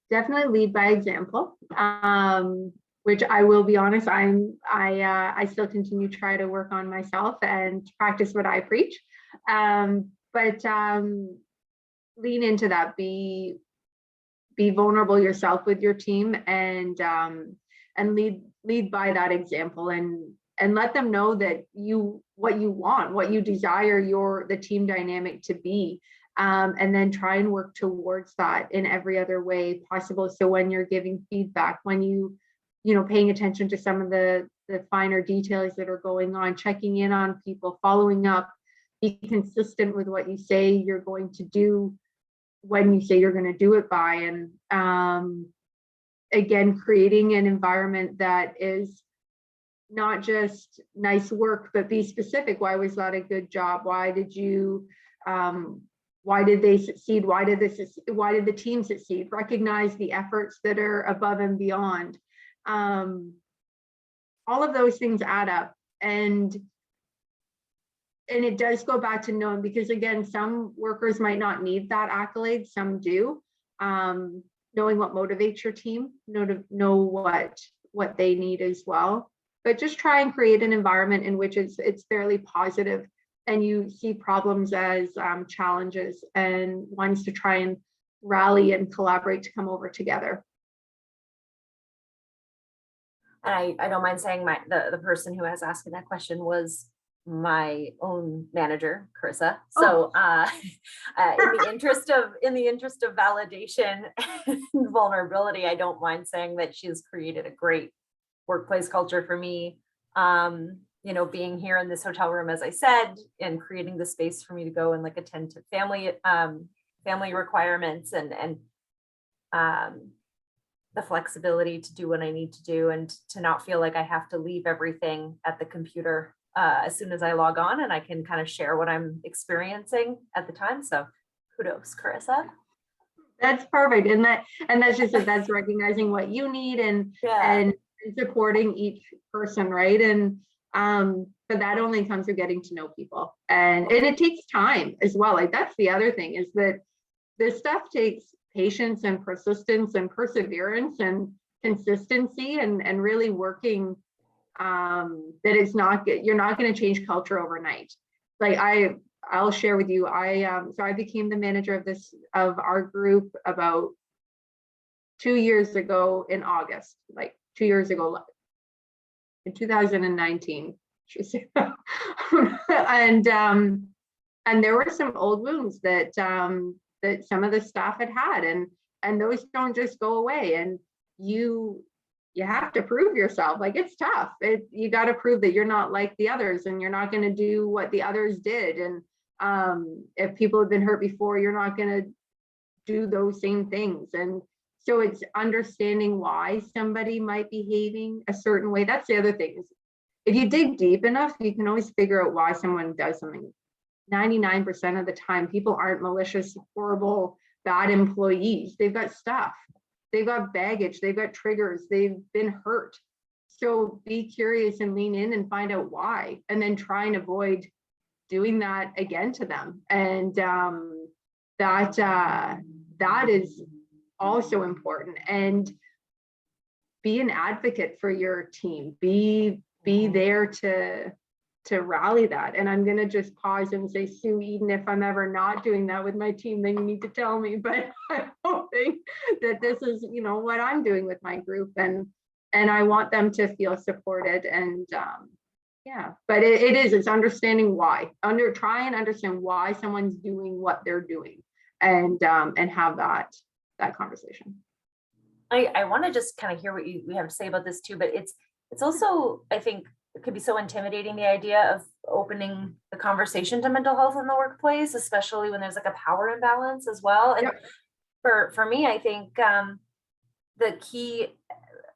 Definitely lead by example, which I will be honest, I still continue to try to work on myself and practice what I preach. But lean into that, be vulnerable yourself with your team, and lead by that example, and let them know that what you want, what you desire the team dynamic to be, and then try and work towards that in every other way possible. So when you're giving feedback, when paying attention to some of the finer details that are going on, checking in on people, following up, be consistent with what you say you're going to do when you say you're going to do it by. And again, creating an environment that is not just nice work, but be specific. Why was that a good job? Why did they succeed? Why did the team succeed? Recognize the efforts that are above and beyond. All of those things add up, and it does go back to knowing, because again, some workers might not need that accolade, some do. Knowing what motivates your team, know what they need as well. But just try and create an environment in which it's fairly positive, and you see problems as challenges and ones to try and rally and collaborate to come over together. And I don't mind saying the person who has asked that question was my own manager, Carissa. So in the interest of validation and vulnerability, I don't mind saying that she's created a great workplace culture for me. Being here in this hotel room, as I said, and creating the space for me to go and attend to family requirements, and the flexibility to do what I need to do, and to not feel like I have to leave everything at the computer as soon as I log on, and I can kind of share what I'm experiencing at the time. So kudos, Carissa. That's perfect. And that's just that's recognizing what you need, and supporting each person, right? And but that only comes with getting to know people, and it takes time as well. That's the other thing, is that this stuff takes patience and persistence and perseverance and consistency, and really working that you're not going to change culture overnight. I'll share with you, so I became the manager of our group about 2 years ago in August, 2 years ago in 2019. And there were some old wounds that some of the staff had, and those don't just go away, and you have to prove yourself. It's tough. You got to prove that you're not like the others, and you're not going to do what the others did. And if people have been hurt before, you're not going to do those same things. And so it's understanding why somebody might be behaving a certain way. That's the other thing, is if you dig deep enough, you can always figure out why someone does something. 99% of the time, people aren't malicious, horrible, bad employees. They've got stuff. They've got baggage. They've got triggers. They've been hurt. So be curious and lean in and find out why, and then try and avoid doing that again to them. And that is also important. And be an advocate for your team. Be there to rally that. And I'm going to just pause and say, Sue, even if I'm ever not doing that with my team, then you need to tell me. But I'm hoping that this is, what I'm doing with my group, and I want them to feel supported, and Yeah, but it's understanding why, try and understand why someone's doing what they're doing, and have that conversation. I want to just kind of hear what you have to say about this too, but it's also, I think it could be so intimidating, the idea of opening the conversation to mental health in the workplace, especially when there's like a power imbalance as well. And Yep. for me, I think the key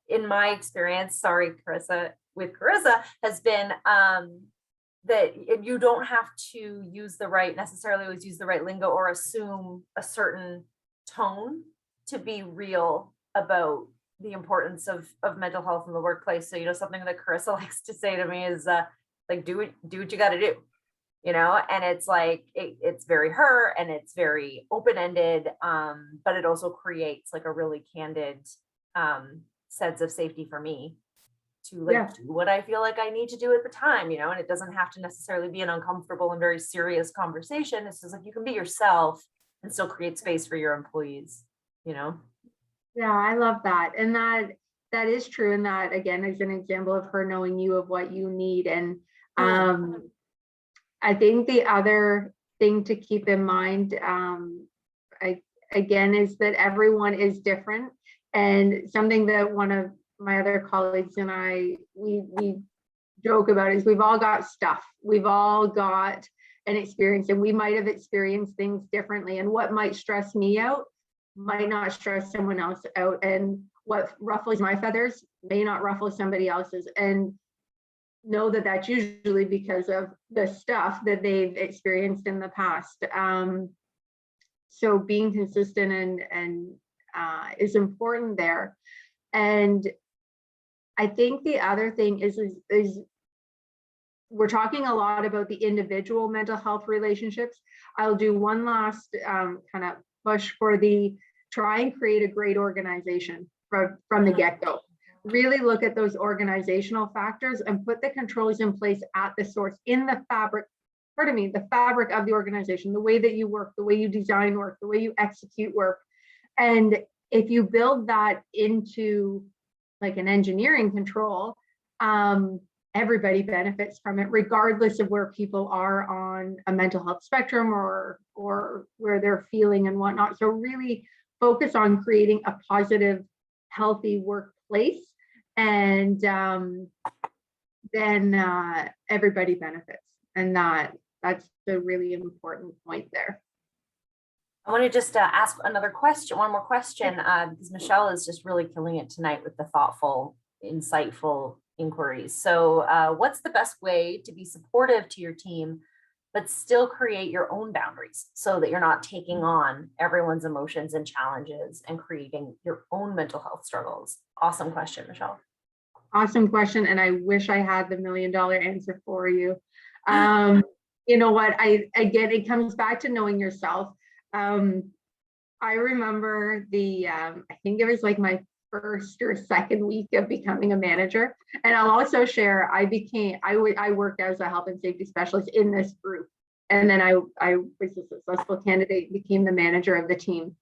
in my experience, sorry, Carissa, with Carissa, has been that you don't have to necessarily always use the right lingo or assume a certain tone to be real about the importance of mental health in the workplace. So, something that Carissa likes to say to me is like, do what you got to do, and it's like, it's very her and it's very open-ended, but it also creates like a really candid sense of safety for me to do what I feel like I need to do at the time, and it doesn't have to necessarily be an uncomfortable and very serious conversation. It's just like, you can be yourself and still create space for your employees, Yeah, I love that. And that is true. And that, again, is an example of her knowing you, of what you need. And I think the other thing to keep in mind, again, is that everyone is different. And something that one of my other colleagues and I, we joke about is, we've all got stuff. We've all got an experience, and we might have experienced things differently. And what might stress me out might not stress someone else out, and what ruffles my feathers may not ruffle somebody else's, and know that that's usually because of the stuff that they've experienced in the past. So being consistent and is important there. And I think the other thing is we're talking a lot about the individual mental health relationships. I'll do one last kind of push for try and create a great organization from the get-go. Really look at those organizational factors and put the controls in place at the source, in the fabric of the organization, the way that you work, the way you design work, the way you execute work. And if you build that into like an engineering control, everybody benefits from it, regardless of where people are on a mental health spectrum or where they're feeling and whatnot. So really focus on creating a positive, healthy workplace, and then everybody benefits. And that's the really important point there. I want to just ask one more question, because Michelle is just really killing it tonight with the thoughtful, insightful inquiries. So what's the best way to be supportive to your team, but still create your own boundaries so that you're not taking on everyone's emotions and challenges and creating your own mental health struggles? Awesome question, Michelle. Awesome question. And I wish I had the $1 million answer for you. You know what, again, it comes back to knowing yourself. I remember I think it was like my first or second week of becoming a manager. And I'll also share, I worked as a health and safety specialist in this group. And then I was a successful candidate, became the manager of the team.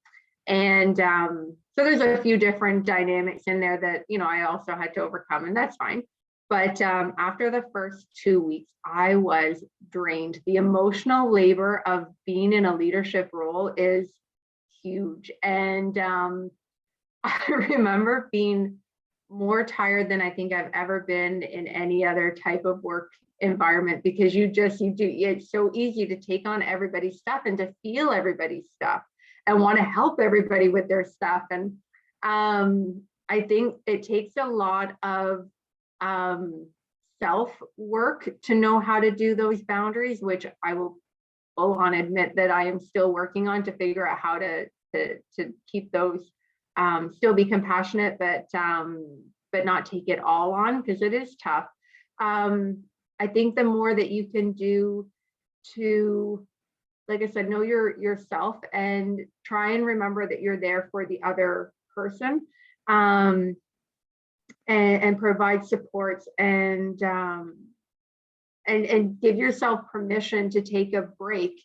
And so there's a few different dynamics in there that, I also had to overcome, and that's fine. But after the first 2 weeks, I was drained. The emotional labor of being in a leadership role is huge. And I remember being more tired than I think I've ever been in any other type of work environment, because it's so easy to take on everybody's stuff and to feel everybody's stuff and want to help everybody with their stuff. And I think it takes a lot of self work to know how to do those boundaries, which I will full on admit that I am still working on, to figure out how to keep those, still be compassionate, but not take it all on, because it is tough. I think the more that you can do to, like I said, know yourself and try and remember that you're there for the other person, and provide supports, and give yourself permission to take a break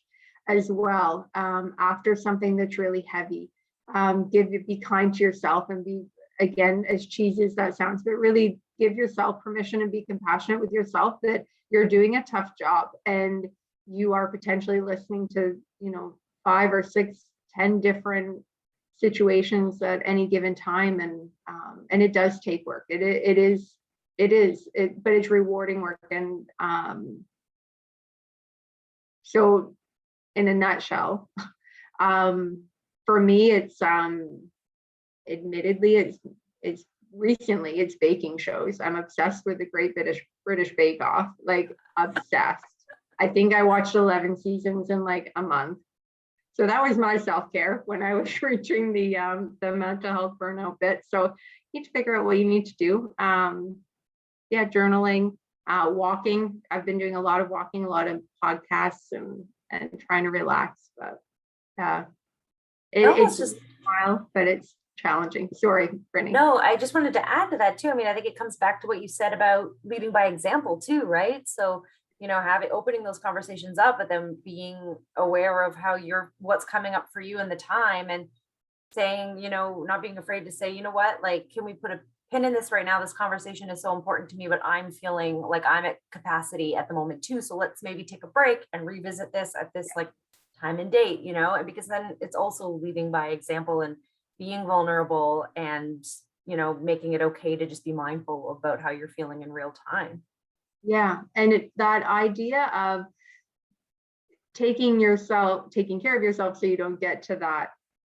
as well, after something that's really heavy. Be kind to yourself, and be, again, as cheesy as that sounds, but really give yourself permission and be compassionate with yourself that you're doing a tough job and you are potentially listening to, 5 or 6, 10 different situations at any given time. And it does take work. But it's rewarding work. And so in a nutshell, for me, it's admittedly, it's recently it's baking shows. I'm obsessed with the Great British Bake Off, like obsessed. I think I watched 11 seasons in like a month. So that was my self-care when I was reaching the mental health burnout bit. So you need to figure out what you need to do. Journaling, walking. I've been doing a lot of walking, a lot of podcasts and trying to relax. But it's just a while, but it's challenging. Sorry, Brittany. No, I just wanted to add to that too. I mean, I think it comes back to what you said about leading by example too, right? So, opening those conversations up, but then being aware of what's coming up for you in the time and saying, not being afraid to say, you know what, like, can we put a pin in this right now? This conversation is so important to me, but I'm feeling like I'm at capacity at the moment too. So let's maybe take a break and revisit this at this like time and date, and because then it's also leading by example and being vulnerable and, making it okay to just be mindful about how you're feeling in real time. Yeah. And that idea of taking care of yourself so you don't get to that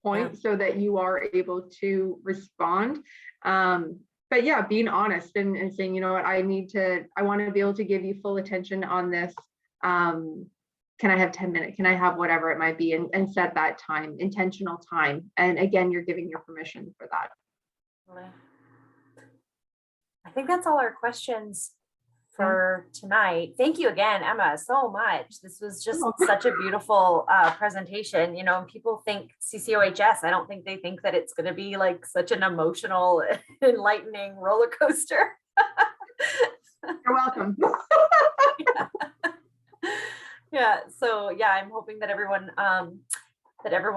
point, so that you are able to respond. But yeah, being honest and saying, you know what, I want to be able to give you full attention on this. Can I have 10 minutes? Can I have whatever it might be, and set that time, intentional time. And again, you're giving your permission for that. I think that's all our questions for tonight. Thank you again, Emma, so much. This was just such a beautiful presentation. And people think CCOHS, I don't think they think that it's going to be like such an emotional, enlightening roller coaster. You're welcome. So I'm hoping that everyone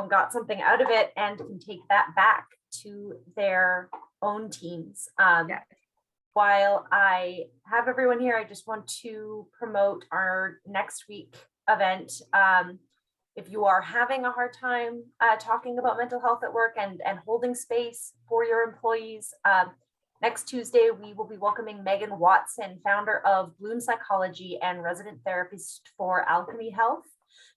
got something out of it and can take that back to their own teams. While I have everyone here, I just want to promote our next week event. If you are having a hard time talking about mental health at work and holding space for your employees, next Tuesday, we will be welcoming Megan Watson, founder of Bloom Psychology and resident therapist for Alchemy Health,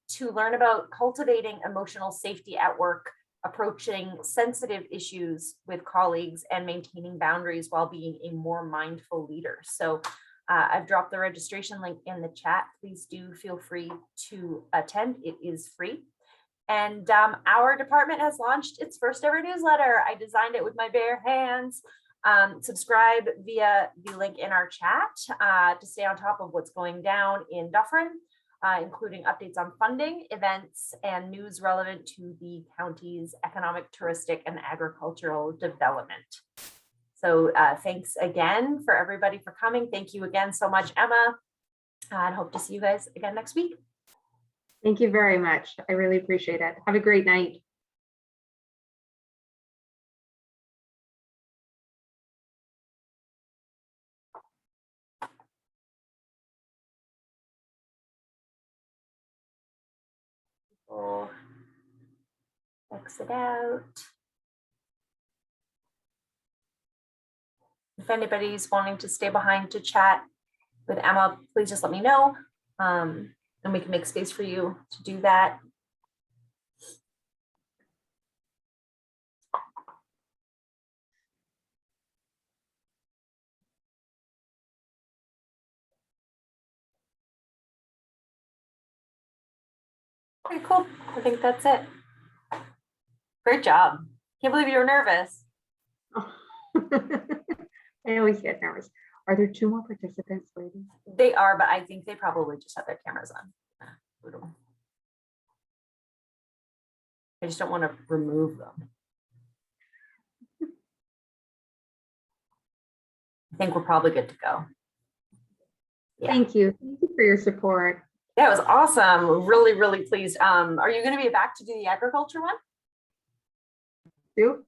to learn about cultivating emotional safety at work, approaching sensitive issues with colleagues, and maintaining boundaries while being a more mindful leader. So I've dropped the registration link in the chat. Please do feel free to attend. It is free. And our department has launched its first ever newsletter. I designed it with my bare hands. Subscribe via the link in our chat to stay on top of what's going down in Dufferin, including updates on funding, events, and news relevant to the county's economic, touristic, and agricultural development. So thanks again for everybody for coming. Thank you again so much, Emma, and hope to see you guys again next week. Thank you very much. I really appreciate it. Have a great night. We'll exit out. If anybody's wanting to stay behind to chat with Emma, please just let me know, and we can make space for you to do that. Okay, cool. I think that's it. Great job. Can't believe you were nervous. I always get nervous. Are there 2 more participants waiting? They are, but I think they probably just have their cameras on. I just don't want to remove them. I think we're probably good to go. Yeah. Thank you. Thank you for your support. That was awesome. Really, really pleased. Are you going to be back to do the agriculture one?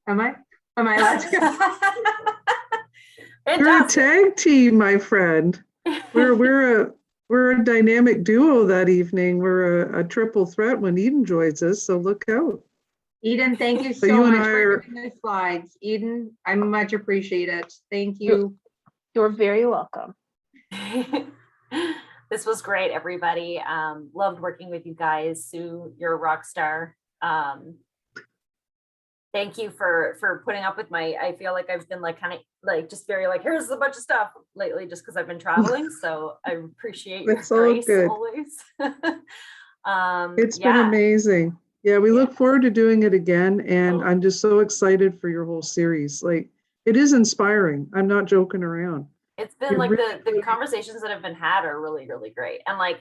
Am I allowed to go? You're a Fantastic. tag team, my friend. We're a dynamic duo that evening. We're a triple threat when Eden joins us, so look out. Eden, thank you So so you and much I for are- doing the slides. Eden, I much appreciate it. Thank you. You're very welcome. This was great, everybody. Loved working with you guys. Sue, you're a rock star. Thank you for putting up with I feel like I've been like kind of like just very like, here's a bunch of stuff lately just because I've been traveling. So I appreciate your It's all grace good. always. It's been Yeah. amazing. Yeah, we look forward to doing it again, and Oh. I'm just so excited for your whole series. Like, it is inspiring. I'm not joking around. It's been It like the really- conversations that have been had are really, really great. And like,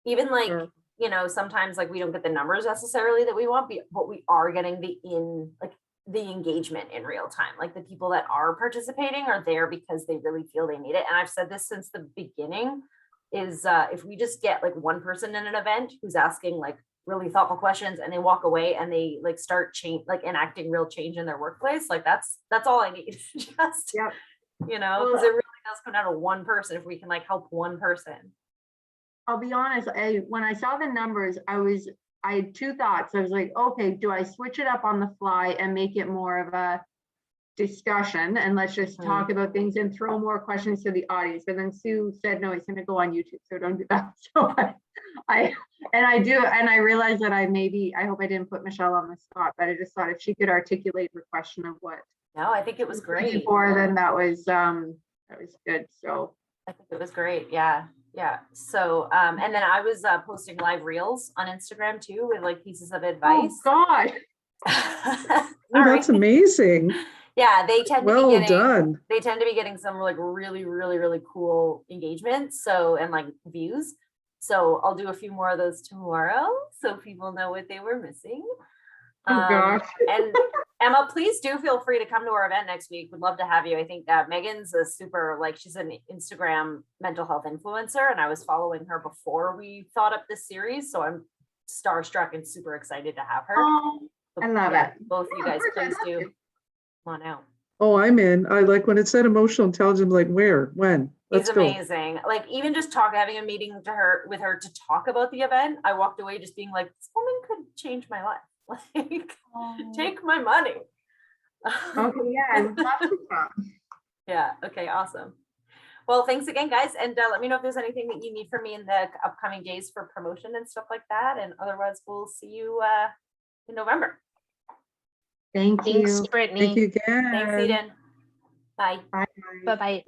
even like, Sure. you know, sometimes like we don't get the numbers necessarily that we want, but we are getting the engagement in real time. Like the people that are participating are there because they really feel they need it. And I've said this since the beginning is if we just get like one person in an event who's asking like really thoughtful questions and they walk away and they like start enacting real change in their workplace, like that's all I need. Just, Yep. you know, because it really does come down to one person. If we can like help one person. I'll be honest, when I saw the numbers, I had two thoughts. I was like, okay, do I switch it up on the fly and make it more of a discussion and let's just talk about things and throw more questions to the audience? But then Sue said, no, he's going to go on YouTube, so don't do that. So I realized that I hope I didn't put Michelle on the spot, but I just thought if she could articulate her question of what No, I think it was great. before, then that was good. So I think it was great. Yeah. Yeah. So, and then I was posting live reels on Instagram too with like pieces of advice. oh God. Oh, Sorry. that's amazing. Yeah, they tend to Well be getting done. they tend to be getting some like really, really, really cool engagement. So, and like views. So I'll do a few more of those tomorrow so people know what they were missing. Oh gosh. And Emma, please do feel free to come to our event next week. We'd love to have you. I think Megan's a super, like, she's an Instagram mental health influencer, and I was following her before we thought up this series. So I'm starstruck and super excited to have her. Oh, So, I love yeah, it. both you Yeah, of guys, course, I'd please love do. to. Come on out. Oh, I'm in. I like when it said emotional intelligence, like where, when? Let's She's go. amazing. Like even just having a meeting with her to talk about the event, I walked away just being like, this woman could change my life. Like, take my money. Okay, yeah, I would love to come. Yeah. Okay. Awesome. Well, thanks again, guys. And let me know if there's anything that you need from me in the upcoming days for promotion and stuff like that. And otherwise, we'll see you in November. Thank Thanks, you. Brittany. Thank you again. Thanks, Eden. Bye. Bye. Bye-bye.